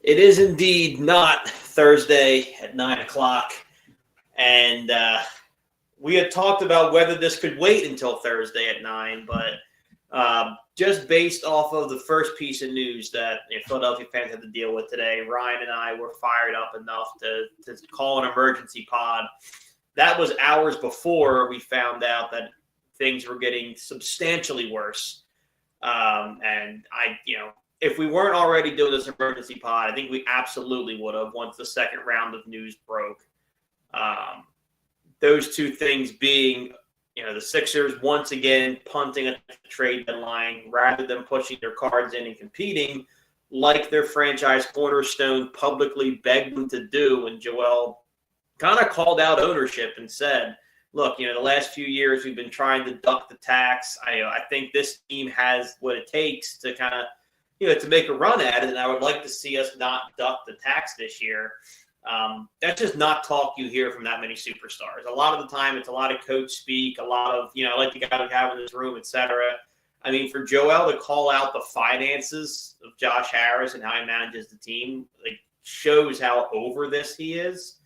It is indeed not Thursday at 9 o'clock. And we had talked about whether this could wait until Thursday at 9, but just based off of the first piece of news that Philadelphia fans had to deal with today, Ryan and I were fired up enough to call an emergency pod. That was hours before we found out that things were getting substantially worse. And if we weren't already doing this emergency pod, I think we absolutely would have once the second round of news broke. Those two things being, the Sixers once again punting at the trade deadline rather than pushing their cards in and competing like their franchise cornerstone publicly begged them to do when Joel kind of called out ownership and said, look, the last few years we've been trying to duck the tax. I think this team has what it takes to kind of, to make a run at it, and I would like to see us not duck the tax this year. That's just not talk you hear from that many superstars. A lot of the time, it's a lot of coach speak, a lot of, like the guy we have in this room, et cetera. I mean, for Joel to call out the finances of Josh Harris and how he manages the team, shows how over this he is.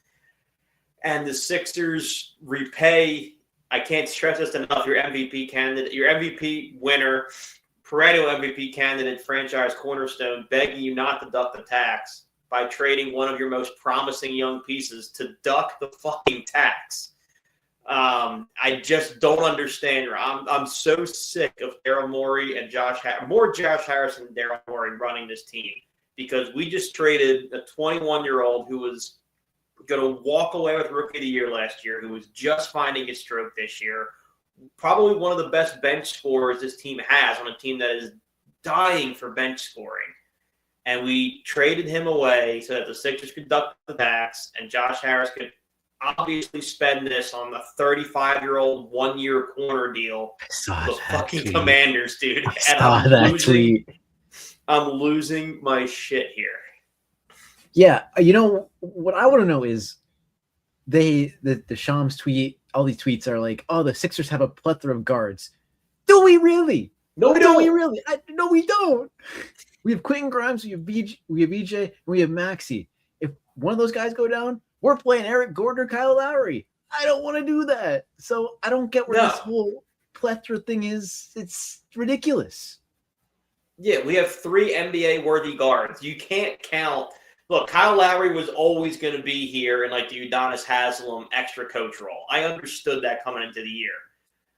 And the Sixers repay, I can't stress this enough, your MVP candidate, your MVP winner, perennial MVP candidate, franchise cornerstone, begging you not to duck the tax by trading one of your most promising young pieces to duck the fucking tax. I just don't understand. I'm so sick of Daryl Morey and more Josh Harris and Daryl Morey running this team, because we just traded a 21-year-old who was going to walk away with Rookie of the Year last year, who was just finding his stroke this year. Probably one of the best bench scorers this team has on a team that is dying for bench scoring. And we traded him away so that the Sixers could duck the tax and Josh Harris could obviously spend this on the 35-year-old one-year corner deal. The fucking tweet. Commanders, dude. I'm losing my shit here. Yeah, what I want to know is the Shams tweet, all these tweets are like, oh, the Sixers have a plethora of guards. Do we really? No, we don't. We really? No, we don't. We have Quentin Grimes, we have EJ, and we have Maxey. If one of those guys go down, we're playing Eric Gordon or Kyle Lowry. I don't want to do that. So I don't get where this whole plethora thing is. It's ridiculous. Yeah, we have 3 NBA-worthy guards. You can't count. Look, Kyle Lowry was always going to be here in the Udonis Haslem extra coach role. I understood that coming into the year.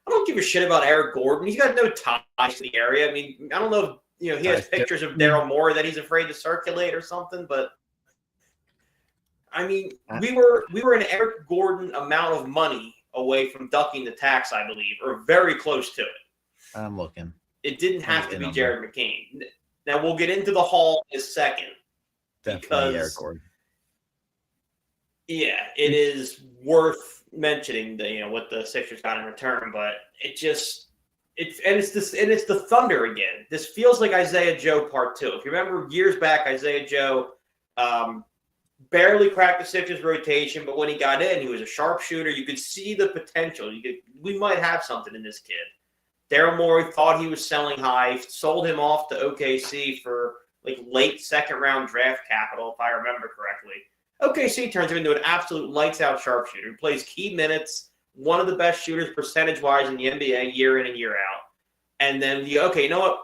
I don't give a shit about Eric Gordon. He's got no ties to the area. I mean, I don't know if he has pictures of Daryl Morey that he's afraid to circulate or something, but I mean, we were an Eric Gordon amount of money away from ducking the tax, I believe, or very close to it. I'm looking. It didn't have to be Jared McCain. Now we'll get into the haul in a second. Definitely Eric Gordon. Yeah, it is worth mentioning what the Sixers got in return, but it's the Thunder again. This feels like Isaiah Joe Part 2. If you remember years back, Isaiah Joe barely cracked the Sixers rotation, but when he got in, he was a sharpshooter. You could see the potential. We might have something in this kid. Daryl Morey thought he was selling high, sold him off to OKC for late second-round draft capital, if I remember correctly. OKC turns him into an absolute lights-out sharpshooter. He plays key minutes, one of the best shooters percentage-wise in the NBA year in and year out. And then, you know what?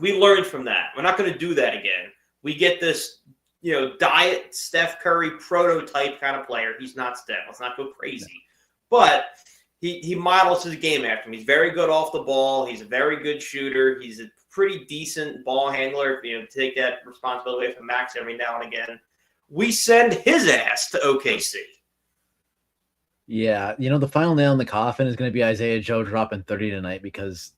We learned from that. We're not going to do that again. We get this, diet Steph Curry prototype kind of player. He's not Steph. Let's not go crazy. But he models his game after him. He's very good off the ball. He's a very good shooter. He's a pretty decent ball handler. Take that responsibility away from Max every now and again. We send his ass to OKC. Yeah, the final nail in the coffin is going to be Isaiah Joe dropping 30 tonight, because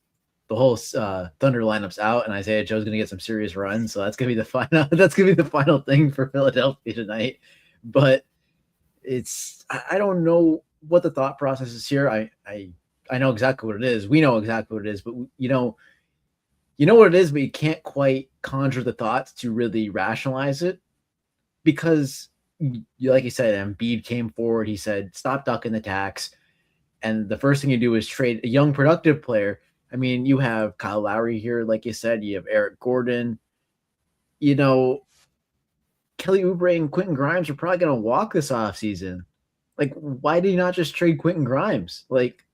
the whole Thunder lineup's out, and Isaiah Joe's going to get some serious runs. So that's going to be the final. That's going to be the final thing for Philadelphia tonight. But I don't know what the thought process is here. I know exactly what it is. We know exactly what it is, but you know what it is, but you can't quite conjure the thoughts to really rationalize it, because like you said, Embiid came forward. He said, stop ducking the tax. And the first thing you do is trade a young, productive player. I mean, you have Kyle Lowry here, like you said. You have Eric Gordon. Kelly Oubre and Quentin Grimes are probably going to walk this offseason. Like, why did you not just trade Quentin Grimes? Like,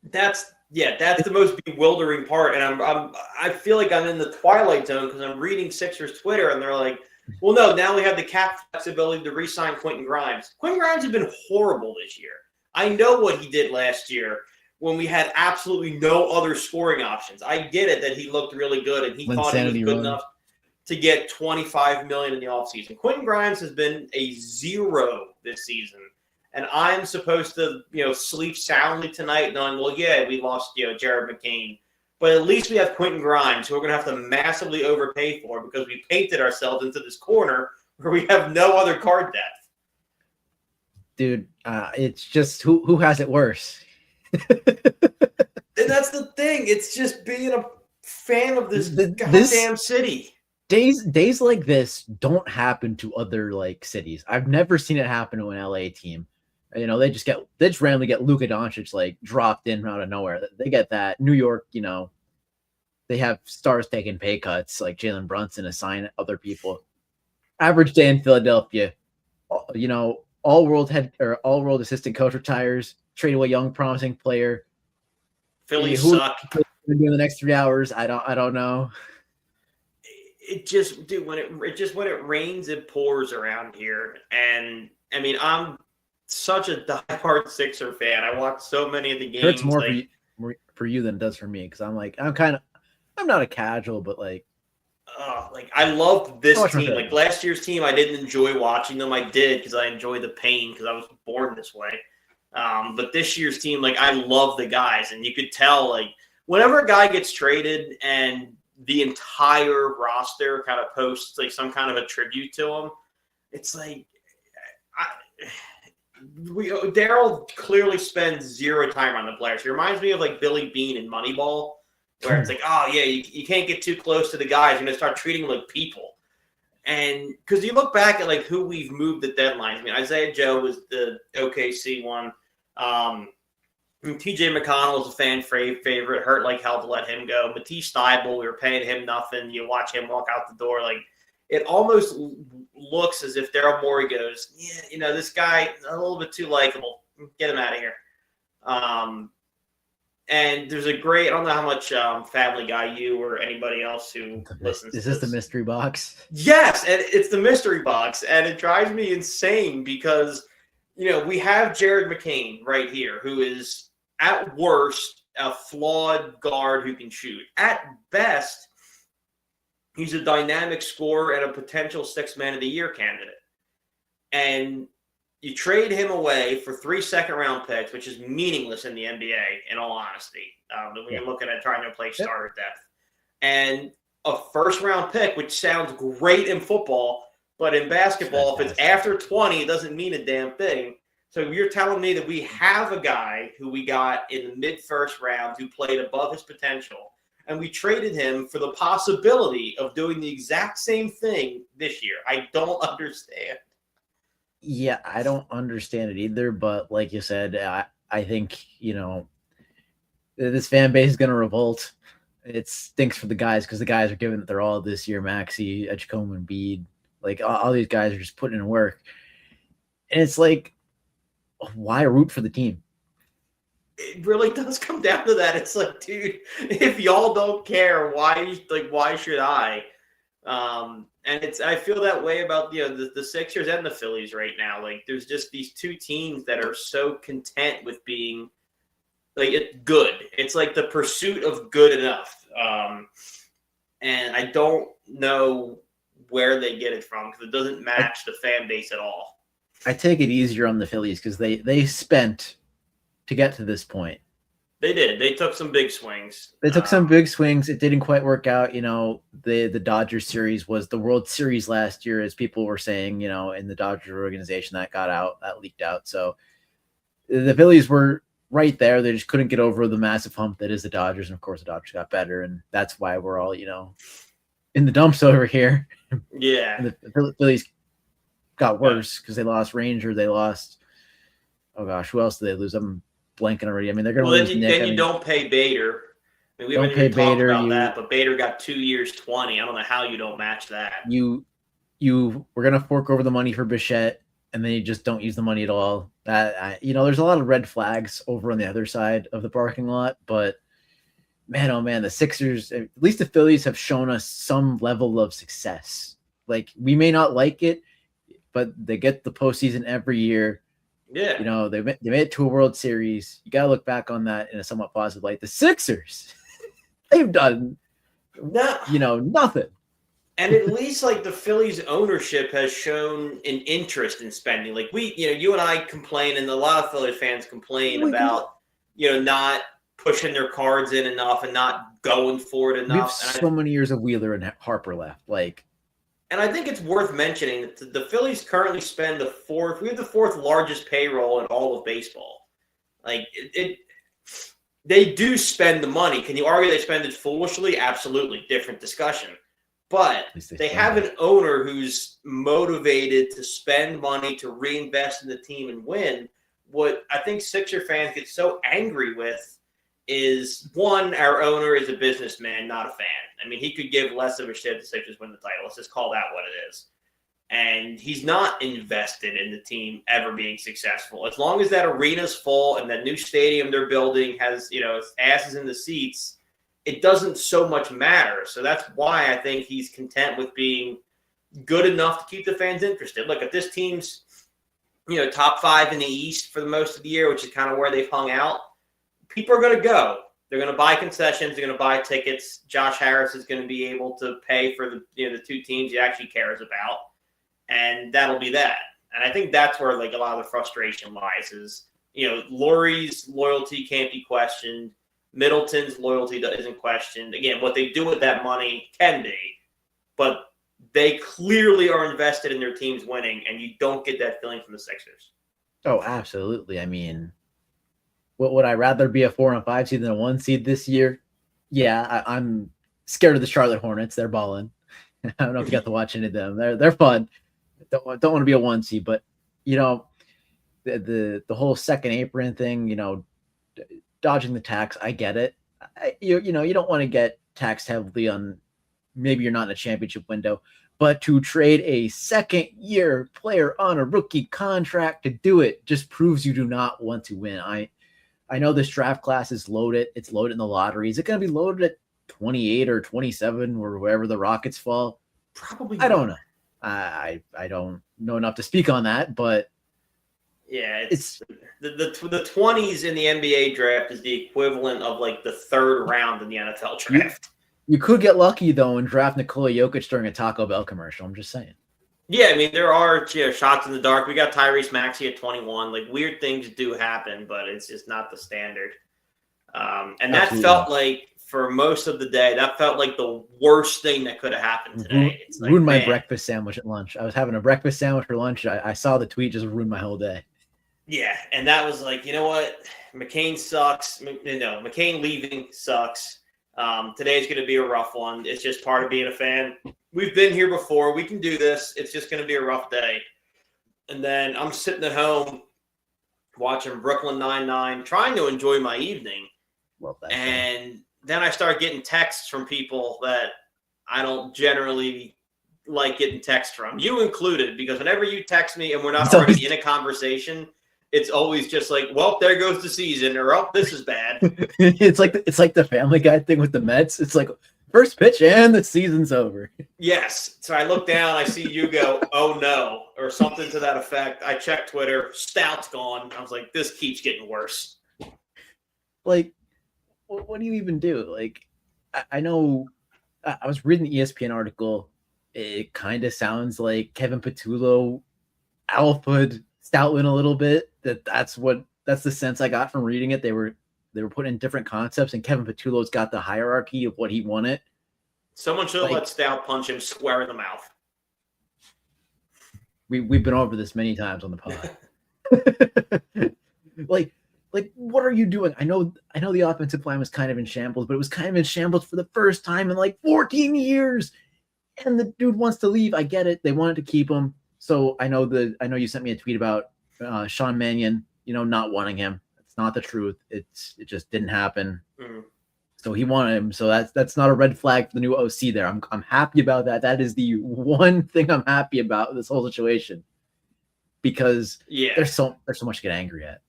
that's the most bewildering part, and I feel like I'm in the twilight zone because I'm reading Sixers Twitter, and they're like, "Well, no, now we have the cap flexibility to re-sign Quentin Grimes." Quentin Grimes has been horrible this year. I know what he did last year when we had absolutely no other scoring options. I get it that he looked really good and he thought he was good enough to get $25 million in the offseason. Quentin Grimes has been a zero this season. And I'm supposed to, sleep soundly tonight knowing, well, yeah, we lost, Jared McCain. But at least we have Quentin Grimes, who we're going to have to massively overpay for because we painted ourselves into this corner where we have no other card depth. Dude, it's just who has it worse? And that's the thing. It's just being a fan of this goddamn city. Days like this don't happen to other like cities. I've never seen it happen to an LA team. They just randomly get Luka Doncic like dropped in out of nowhere. They get that. New York, they have stars taking pay cuts like Jalen Brunson to sign other people. Average day in Philadelphia, all world assistant coach retires, trade away young promising player. Philly suck. In the next 3 hours, I don't know. It just, dude, when it rains, it pours around here. And I mean, I'm such a diehard Sixer fan. I watch so many of the games. It hurts more for you than it does for me because I'm not a casual, but like I loved this team. Like last year's team, I didn't enjoy watching them. I did because I enjoy the pain because I was born this way. But this year's team, like I love the guys, and you could tell like whenever a guy gets traded and the entire roster kind of posts like some kind of a tribute to him, it's like Daryl clearly spends zero time on the players. He reminds me of like Billy Beane in Moneyball, where it's like, oh yeah, you can't get too close to the guys. You're gonna start treating them like people. And because you look back at like who we've moved the deadlines. I mean, Isaiah Joe was the OKC one. TJ McConnell was a fan favorite. Hurt like hell to let him go. Matisse Thybulle, we were paying him nothing. You watch him walk out the door, like it almost looks as if Daryl Morey goes, yeah, this guy a little bit too likable. Get him out of here. And there's a great, I don't know how much Family Guy you or anybody else who listens to this. Is this the mystery box? Yes, and it's the mystery box. And it drives me insane because, we have Jared McCain right here, who is at worst a flawed guard who can shoot. At best, he's a dynamic scorer and a potential sixth man of the year candidate. And you trade him away for 3 second-round picks, which is meaningless in the NBA, in all honesty, when you're looking at trying to play starter depth. And a first-round pick, which sounds great in football, but in basketball, if it's after 20, it doesn't mean a damn thing. So you're telling me that we have a guy who we got in the mid-first round who played above his potential, and we traded him for the possibility of doing the exact same thing this year. I don't understand. Yeah, I don't understand it either. But like you said, I think, this fan base is going to revolt. It stinks for the guys because the guys are giving it their all this year. Maxey, Edgecombe, and Embiid, like all these guys are just putting in work. And it's like, why root for the team? It really does come down to that. It's like, dude, if y'all don't care, why should I? And I feel that way about the Sixers and the Phillies right now. Like there's just these two teams that are so content with being like it's good. It's like the pursuit of good enough. And I don't know where they get it from because it doesn't match the fan base at all. I take it easier on the Phillies because they spent to get to this point. They did. They took some big swings. It didn't quite work out. The Dodgers series was the World Series last year, as people were saying, in the Dodgers organization that leaked out. So the Phillies were right there. They just couldn't get over the massive hump that is the Dodgers. And of course the Dodgers got better. And that's why we're all, in the dumps over here. Yeah. And the Phillies got worse because they lost Ranger. They lost, oh gosh, who else did they lose? I'm blanking already. I mean, they're going to lose Nick. Then you don't pay Bader. I mean, we haven't even talked about that, but Bader got 2 years, 20. I don't know how you don't match that. You we're gonna fork over the money for Bichette, and then you just don't use the money at all. There's a lot of red flags over on the other side of the parking lot, but man, oh man, the Sixers, at least the Phillies, have shown us some level of success. Like, we may not like it, but they get the postseason every year. Yeah. They made it to a World Series. You got to look back on that in a somewhat positive light. The Sixers, they've done, nothing. And at least like the Phillies ownership has shown an interest in spending. Like you and I complain, and a lot of Phillies fans complain about, not pushing their cards in enough and not going for it enough. We have so many years of Wheeler and Harper left. And I think it's worth mentioning that the Phillies currently spend we have the fourth largest payroll in all of baseball. Like they do spend the money. Can you argue they spend it foolishly? Absolutely. Different discussion. But they have an owner who's motivated to spend money to reinvest in the team and win. What I think Sixer fans get so angry with is, one, our owner is a businessman, not a fan. I mean, he could give less of a shit if the Sixers win the title. Let's just call that what it is. And he's not invested in the team ever being successful. As long as that arena's full and that new stadium they're building has, asses in the seats, it doesn't so much matter. So that's why I think he's content with being good enough to keep the fans interested. Look, if this team's, top 5 in the East for the most of the year, which is kind of where they've hung out, people are going to go. They're going to buy concessions. They're going to buy tickets. Josh Harris is going to be able to pay for the two teams he actually cares about, and that'll be that. And I think that's where a lot of the frustration lies. Is Laurie's loyalty can't be questioned. Middleton's loyalty isn't questioned. Again, what they do with that money can be, but they clearly are invested in their teams winning, and you don't get that feeling from the Sixers. Oh, absolutely. I mean, would I rather be a 4 and 5 seed than a 1 seed this year? Yeah, I'm scared of the Charlotte Hornets. They're balling. I don't know if you got to watch any of them. They're fun. Don't want to be a 1 seed, but the whole second apron thing, dodging the tax, I get it. You don't want to get taxed heavily on, maybe you're not in a championship window, but to trade a second-year player on a rookie contract to do it just proves you do not want to win. I know this draft class is loaded. It's loaded in the lottery. Is it going to be loaded at 28 or 27 or wherever the Rockets fall? Probably. I don't know. I don't know enough to speak on that, but yeah, it's the 20s in the NBA draft is the equivalent of the third round in the NFL draft. You could get lucky though and draft Nikola Jokic during a Taco Bell commercial. I'm just saying. Yeah, I mean, there are shots in the dark. We got Tyrese Maxey at 21. Weird things do happen, but it's just not the standard. And that felt like, for most of the day, that felt like the worst thing that could have happened today. It's ruined my breakfast sandwich at lunch. I was having a breakfast sandwich for lunch. I saw the tweet, just ruined my whole day. Yeah, and that was you know what? McCain sucks. McCain leaving sucks. Today's going to be a rough one. It's just part of being a fan. We've been here before. We can do this. It's just going to be a rough day. And then I'm sitting at home watching Brooklyn Nine-Nine, trying to enjoy my evening. And then I start getting texts from people that I don't generally like getting texts from. You included, because whenever you text me and we're not already in a conversation, it's always just well, there goes the season, or oh, this is bad. It's like the Family Guy thing with the Mets. It's first pitch and the season's over. Yes. So I look down, I see you go, oh no, or something to that effect. I check Twitter, Stout's gone. I was like, this keeps getting worse. What do you even do? I know I was reading the ESPN article. It kind of sounds like Kevin Patullo alphaed Stoutland a little bit. That's the sense I got from reading it. They were putting in different concepts, and Kevin Patullo's got the hierarchy of what he wanted. Someone should have let Stout punch him square in the mouth. We've been over this many times on the pod. What are you doing? I know the offensive line was kind of in shambles, but it was kind of in shambles for the first time in 14 years. And the dude wants to leave. I get it. They wanted to keep him. So I know you sent me a tweet about Sean Mannion, not wanting him. It's not the truth. It just didn't happen. Mm. So he wanted him. So that's not a red flag for the new OC there. I'm happy about that. That is the one thing I'm happy about this whole situation, because there's so much to get angry at.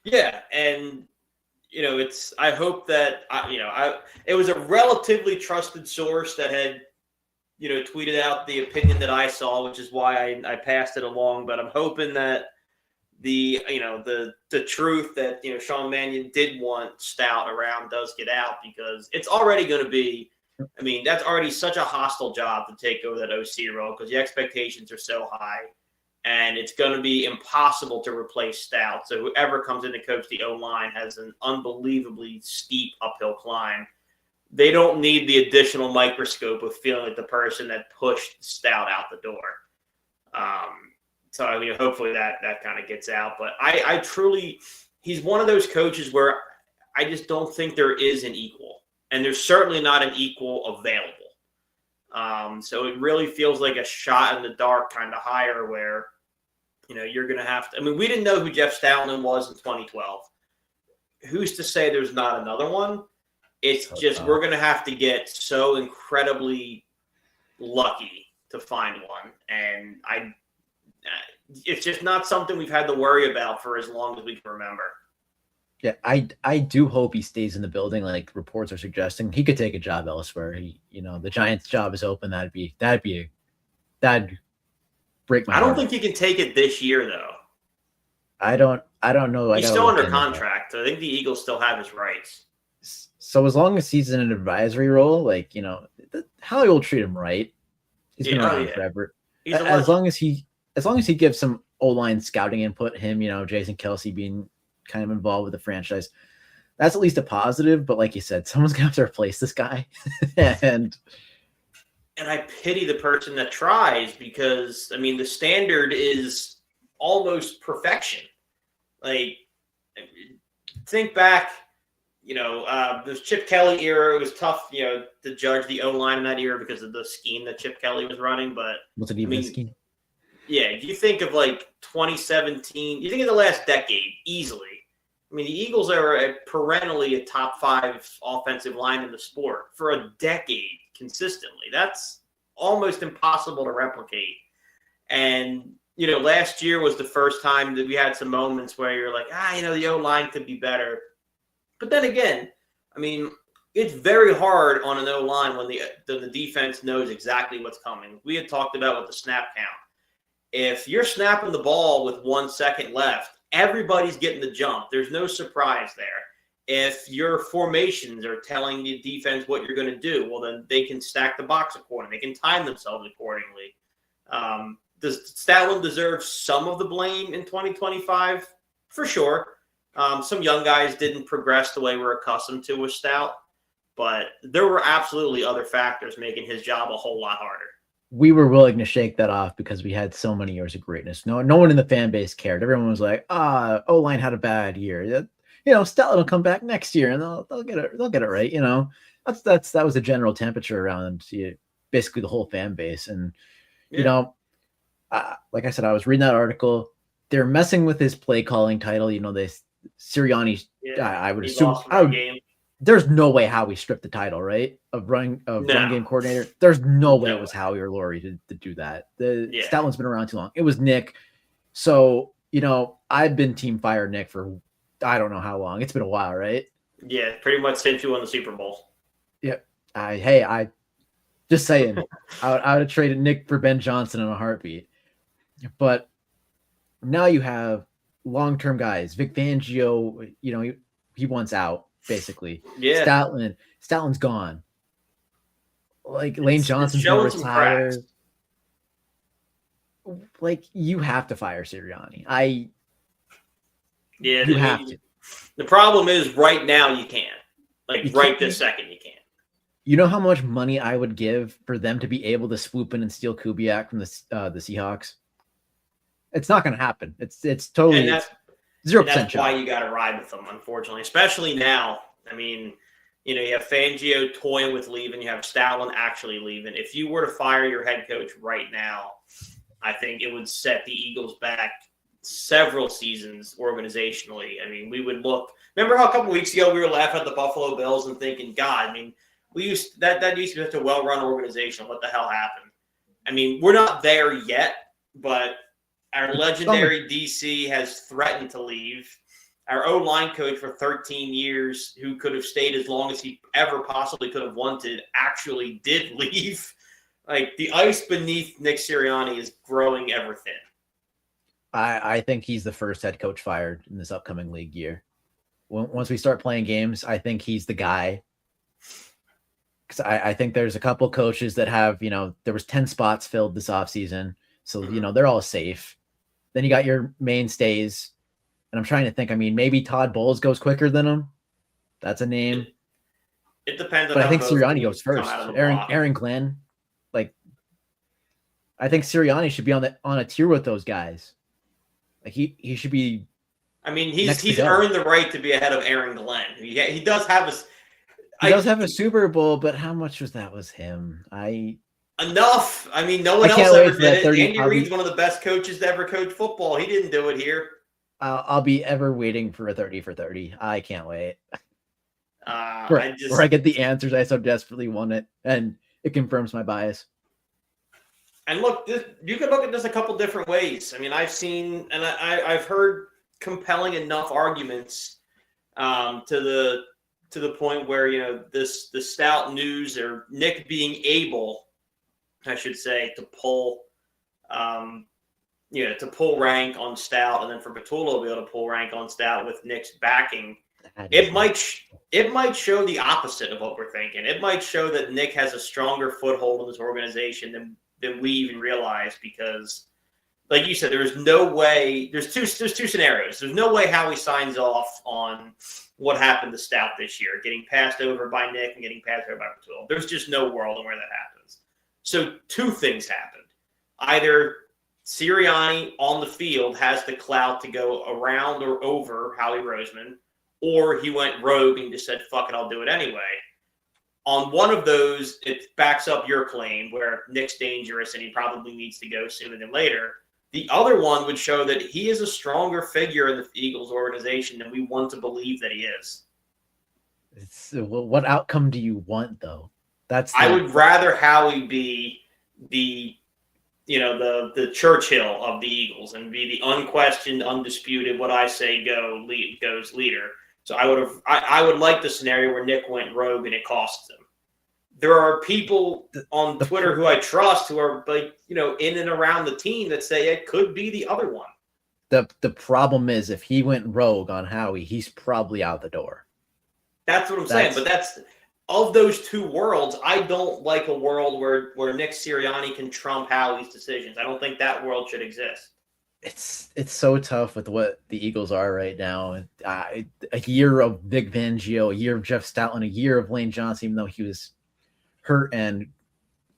Yeah, and I hope that it was a relatively trusted source that had tweeted out the opinion that I saw, which is why I passed it along. But I'm hoping that the truth that Sean Mannion did want Stout around does get out, because it's already going to be. I mean, that's already such a hostile job to take over that OC role, because the expectations are so high, and it's going to be impossible to replace Stout. So whoever comes in to coach the O-line has an unbelievably steep uphill climb. They don't need the additional microscope of feeling like the person that pushed Stout out the door. So I mean, hopefully that kind of gets out. But I truly, he's one of those coaches where I just don't think there is an equal, and there's certainly not an equal available. So it really feels like a shot in the dark kind of hire, where you're going to have to. I mean, we didn't know who Jeff Stoutland was in 2012. Who's to say there's not another one? It's just we're going to have to get so incredibly lucky to find one, and it's just not something we've had to worry about for as long as we can remember. Yeah, I do hope he stays in the building, like reports are suggesting. He could take a job elsewhere. The Giants' job is open. That'd break my heart. I don't think he can take it this year, though. I don't know. He's still under contract, so I think the Eagles still have his rights. So as long as he's in an advisory role, Howie will treat him right. He's been around forever. As long as he gives some O-line scouting input, Jason Kelce being kind of involved with the franchise, that's at least a positive. But like you said, someone's gonna have to replace this guy. and I pity the person that tries, because I mean the standard is almost perfection. Like, think back, this Chip Kelly era, it was tough, to judge the O-line in that era because of the scheme that Chip Kelly was running. But was it even a scheme? Yeah, you think of 2017, you think of the last decade easily. I mean, the Eagles are perennially a top 5 offensive line in the sport for a decade consistently. That's almost impossible to replicate. And, last year was the first time that we had some moments where you're like, the O-line could be better. But then again, I mean, it's very hard on an O-line when the defense knows exactly what's coming. We had talked about with the snap count. If you're snapping the ball with 1 second left, everybody's getting the jump. There's no surprise there. If your formations are telling the defense what you're going to do, well, then they can stack the box accordingly. They can time themselves accordingly. Does Stoutland deserve some of the blame in 2025? For sure. Some young guys didn't progress the way we're accustomed to with Stout, but there were absolutely other factors making his job a whole lot harder. We were willing to shake that off because we had so many years of greatness. No one in the fan base cared. Everyone was like, O-line had a bad year. Stoutland will come back next year and they'll get it right. That was the general temperature around basically the whole fan base. And like I said, I was reading that article. They're messing with his play calling title. Sirianni. Yeah, I would assume. There's no way Howie stripped the title, right? Of run game coordinator. There's no way it was Howie or Laurie to do that. Stoutland's been around too long. It was Nick. So, I've been team fire Nick for I don't know how long. It's been a while, right? Yeah, pretty much since you won the Super Bowl. Yeah. I just saying, I would have traded Nick for Ben Johnson in a heartbeat. But now you have long-term guys. Vic Fangio, he wants out. Basically, yeah. Stoutland's gone. Lane Johnson's gonna retire. You have to fire Sirianni. You have to. The problem is right now you can't. Right this second you can't. You know how much money I would give for them to be able to swoop in and steal Kubiak from the Seahawks? It's not going to happen. It's totally. 0% that's why you got to ride with them, unfortunately, especially now. I mean, you have Fangio toying with leaving. You have Stoutland actually leaving. If you were to fire your head coach right now, I think it would set the Eagles back several seasons organizationally. I mean, we would look. Remember how a couple weeks ago we were laughing at the Buffalo Bills and thinking, God, I mean, we used that used to be such a well-run organization. What the hell happened? I mean, we're not there yet, but our legendary DC has threatened to leave. Our O-line coach for 13 years, who could have stayed as long as he ever possibly could have wanted, actually did leave. Like, the ice beneath Nick Sirianni is growing ever thin. I think he's the first head coach fired in this upcoming league year. Once we start playing games, I think he's the guy. Because I think there's a couple coaches that have, there was 10 spots filled this offseason. So, they're all safe. Then you got your mainstays. And I'm trying to think, maybe Todd Bowles goes quicker than him. That's a name. It depends on but I think Sirianni goes first. Aaron Glenn. I think Sirianni should be on a tier with those guys. Like he should be. He's earned the right to be ahead of Aaron Glenn. He does have a Super Bowl, but how much was him? Enough. No one else ever did it. Andy Reid's one of the best coaches to ever coach football. He didn't do it here. I'll be ever waiting for a 30 for 30. I can't wait. Where I get the answers I so desperately want it, and it confirms my bias. And look, you can look at this a couple different ways. I've seen and I've heard compelling enough arguments to the point where the stout news or Nick being able, I should say, to pull. To pull rank on Stout, and then for Patullo to be able to pull rank on Stout with Nick's backing, it might show the opposite of what we're thinking. It might show that Nick has a stronger foothold in this organization than we even realize, because, like you said, there's no way. There's two scenarios. There's no way Howie signs off on what happened to Stout this year, getting passed over by Nick and getting passed over by Patullo. There's just no world in where that happens. So two things happened. Either Sirianni on the field has the clout to go around or over Howie Roseman, or he went rogue and just said, fuck it, I'll do it anyway. On one of those, it backs up your claim where Nick's dangerous and he probably needs to go sooner than later. The other one would show that he is a stronger figure in the Eagles organization than we want to believe that he is. What outcome do you want, though? I would rather Howie be the Churchill of the Eagles and be the unquestioned, undisputed, what I say goes leader. So I would like the scenario where Nick went rogue and it costs him. There are people on Twitter who I trust who are in and around the team that say it could be the other one. The problem is, if he went rogue on Howie, he's probably out the door. That's what I'm saying. But that's of those two worlds. I don't like a world where Nick Sirianni can trump Howie's decisions. I don't think that world should exist. It's so tough with what the Eagles are right now. A year of Vic Fangio, a year of Jeff Stoutland, a year of Lane Johnson, even though he was hurt, and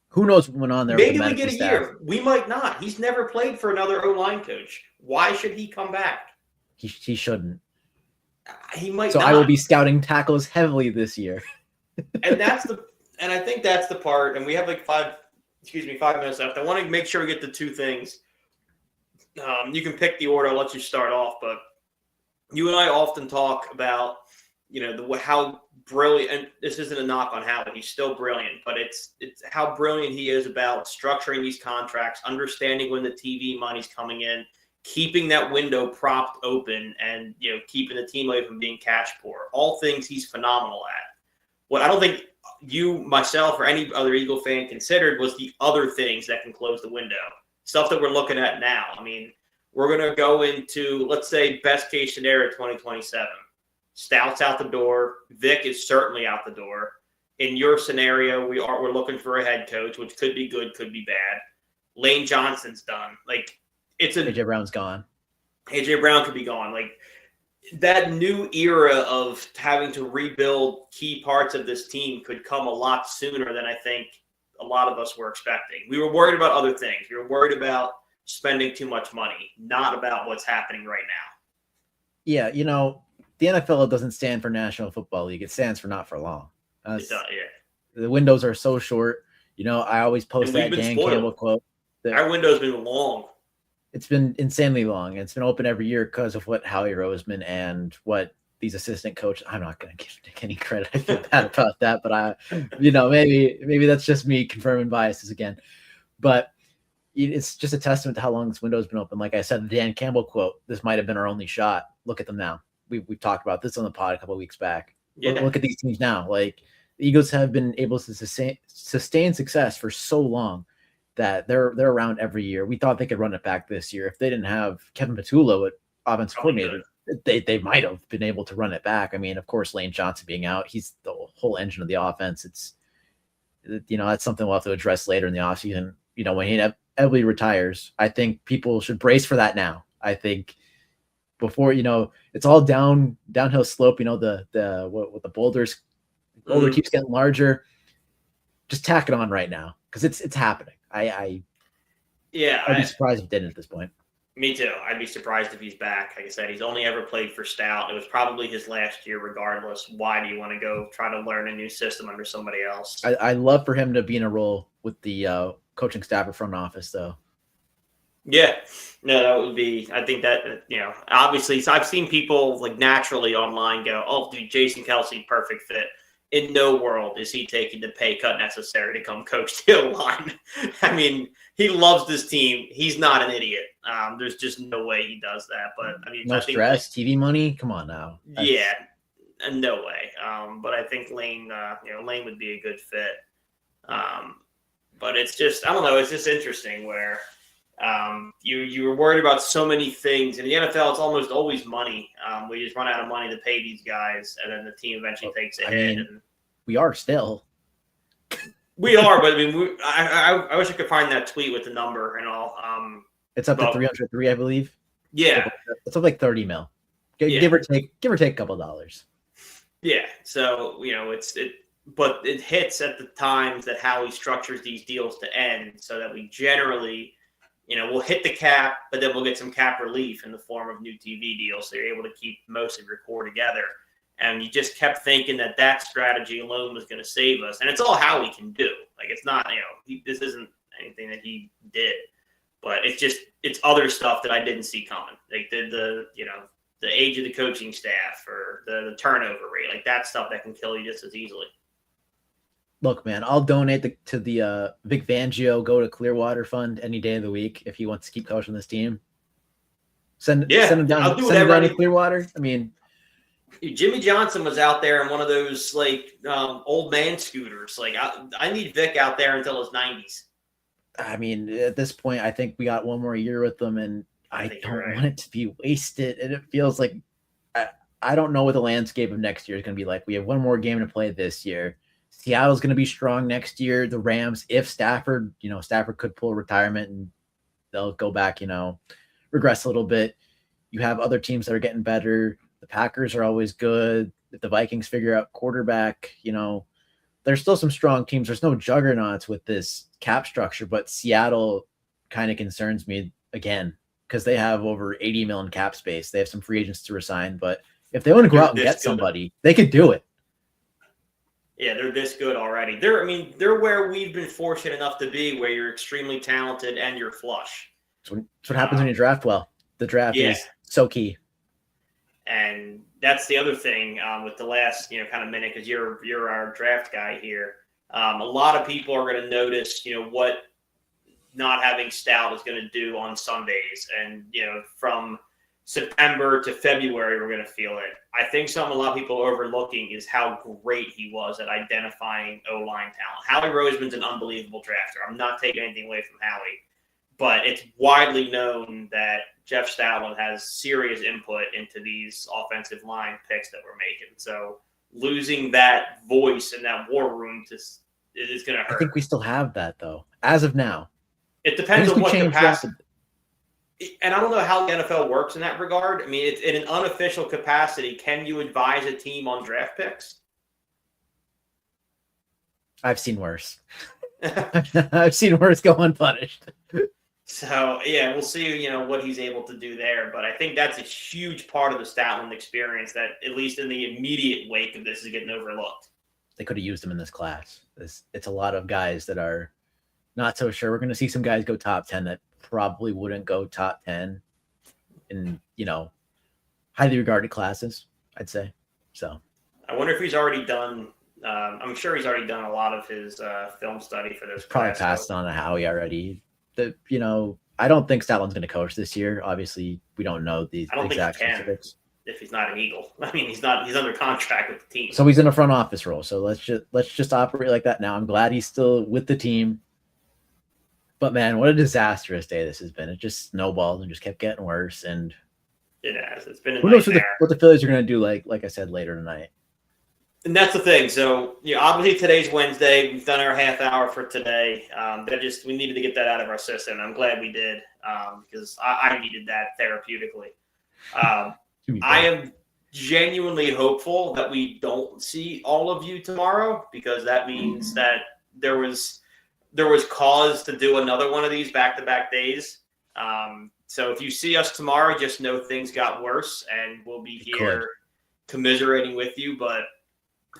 who knows what went on there. Maybe we get a year. We might not. He's never played for another O-line coach. Why should he come back? He shouldn't. He might. So not. I will be scouting tackles heavily this year. And I think that's the part. And we have 5 minutes left. I want to make sure we get the two things. You can pick the order. I'll let you start off, but you and I often talk about, how brilliant, and this isn't a knock on Howie, he's still brilliant, but it's how brilliant he is about structuring these contracts, understanding when the TV money's coming in, keeping that window propped open, and, keeping the team away from being cash poor. All things he's phenomenal at. What I don't think you, myself, or any other Eagle fan considered was the other things that can close the window. Stuff that we're looking at now. We're going to go into, let's say, best case scenario 2027. Stout's out the door. Vic is certainly out the door. In your scenario, we're looking for a head coach, which could be good, could be bad. Lane Johnson's done. AJ Brown's gone. AJ Brown could be gone. That new era of having to rebuild key parts of this team could come a lot sooner than I think a lot of us were expecting. We were worried about other things. We were worried about spending too much money, not about what's happening right now. Yeah, the NFL doesn't stand for National Football League. It stands for not for long. It does, yeah. The windows are so short. I always post that Dan Campbell quote. Our window's been long. it's been insanely long. It's been open every year because of what Howie Roseman and what these assistant coaches. I'm not going to give Nick any credit. I feel bad about that, but maybe that's just me confirming biases again. But it's just a testament to how long this window's been open. Like I said, the Dan Campbell quote, "This might have been our only shot. Look at them now." We've talked about this on the pod a couple of weeks back. Yeah. Look at these teams now. Like the Eagles have been able to sustain success for so long that they're around every year. We thought they could run it back this year. If they didn't have Kevin Patullo at offensive coordinator, they might have been able to run it back. I mean, of course, Lane Johnson being out, he's the whole engine of the offense. It's, that's something we'll have to address later in the offseason. When he inevitably retires, I think people should brace for that now. I think before, it's all downhill slope, the boulder keeps getting larger. Just tack it on right now because it's happening. I'd be surprised if it didn't at this point. Me too. I'd be surprised if he's back. Like I said, he's only ever played for Stout. It was probably his last year regardless. Why do you want to go try to learn a new system under somebody else? I love for him to be in a role with the coaching staff or front office, though. Yeah. No, that would be – I think that, obviously – I've seen people like naturally online go, oh, dude, Jason Kelce, perfect fit. In no world is he taking the pay cut necessary to come coach the O-line. I mean, he loves this team. He's not an idiot. There's just no way he does that. But I mean, no stress, TV money. Come on now. Yeah, no way. But I think Lane would be a good fit. But it's just, I don't know. It's just interesting where you were worried about so many things. In the NFL, it's almost always money. We just run out of money to pay these guys, and then the team eventually takes a hit. And we are still. We are, but I mean, I wish I could find that tweet with the number and all. It's up to 303, I believe. Yeah, it's up like 30 mil. Give or take a couple dollars. Yeah, so but it hits at the times that Howie structures these deals to end, so that we generally, we'll hit the cap, but then we'll get some cap relief in the form of new TV deals, so you're able to keep most of your core together. And you just kept thinking that strategy alone was going to save us. And it's all Howie can do. Like, it's not, this isn't anything that he did. But it's other stuff that I didn't see coming. Like the age of the coaching staff or the turnover rate. Like, that stuff that can kill you just as easily. Look, man, I'll donate to the Vic Fangio Go to Clearwater Fund any day of the week if he wants to keep coaching this team. Send him down to Clearwater. I mean, Jimmy Johnson was out there in one of those old man scooters. Like I need Vic out there until his 90s. I mean, at this point, I think we got one more year with them, and I don't want it to be wasted. And it feels like I don't know what the landscape of next year is going to be like. We have one more game to play this year. Seattle's going to be strong next year. The Rams, if Stafford could pull retirement and they'll go back, regress a little bit. You have other teams that are getting better. The Packers are always good. If the Vikings figure out quarterback, there's still some strong teams. There's no juggernauts with this cap structure, but Seattle kind of concerns me again because they have over 80 million cap space. They have some free agents to resign, but if they want to go out and get somebody, they could do it. Yeah, they're this good already. They're where we've been fortunate enough to be, where you're extremely talented and you're flush. That's what happens when you draft well. The draft is so key. And that's the other thing with the last, kind of minute, because you're our draft guy here. A lot of people are going to notice, what not having Stout is going to do on Sundays. And, from September to February, we're going to feel it. I think a lot of people are overlooking is how great he was at identifying O-line talent. Howie Roseman's an unbelievable drafter. I'm not taking anything away from Howie. But it's widely known that Jeff Stoutland has serious input into these offensive line picks that we're making. So losing that voice in that war room is going to hurt. I think we still have that, though, as of now. It depends on what capacity. And I don't know how the NFL works in that regard. I mean, it's in an unofficial capacity. Can you advise a team on draft picks? I've seen worse. I've seen worse go unpunished. So, yeah, we'll see, what he's able to do there. But I think that's a huge part of the Stoutland experience that, at least in the immediate wake of this, is getting overlooked. They could have used him in this class. It's a lot of guys that are not so sure. We're going to see some guys go top 10 that probably wouldn't go top 10 in, highly regarded classes, I'd say. So I wonder if he's already done. I'm sure he's already done a lot of his film study for those. Probably passed on to Howie already. I don't think Statland's going to coach this year. Obviously, we don't know the exact specifics. If he's not an Eagle, I mean, he's under contract with the team. So he's in a front office role. So let's just operate like that now. I'm glad he's still with the team. But man, what a disastrous day this has been. It just snowballed and just kept getting worse. And it has. It's been. Who knows what the Phillies are going to do? Like I said, later tonight. And that's the thing. So, obviously today's Wednesday. We've done our half hour for today. We needed to get that out of our system. I'm glad we did because I needed that therapeutically. I am genuinely hopeful that we don't see all of you tomorrow because that means that there was cause to do another one of these back-to-back days. So if you see us tomorrow, just know things got worse and we'll be here commiserating with you. But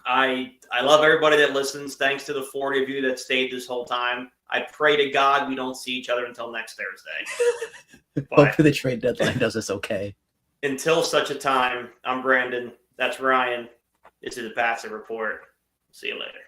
I love everybody that listens. Thanks to the 40 of you that stayed this whole time. I pray to God we don't see each other until next Thursday. Hopefully the trade deadline does us okay. Until such a time, I'm Brandon. That's Ryan. This is the Passive Report. See you later.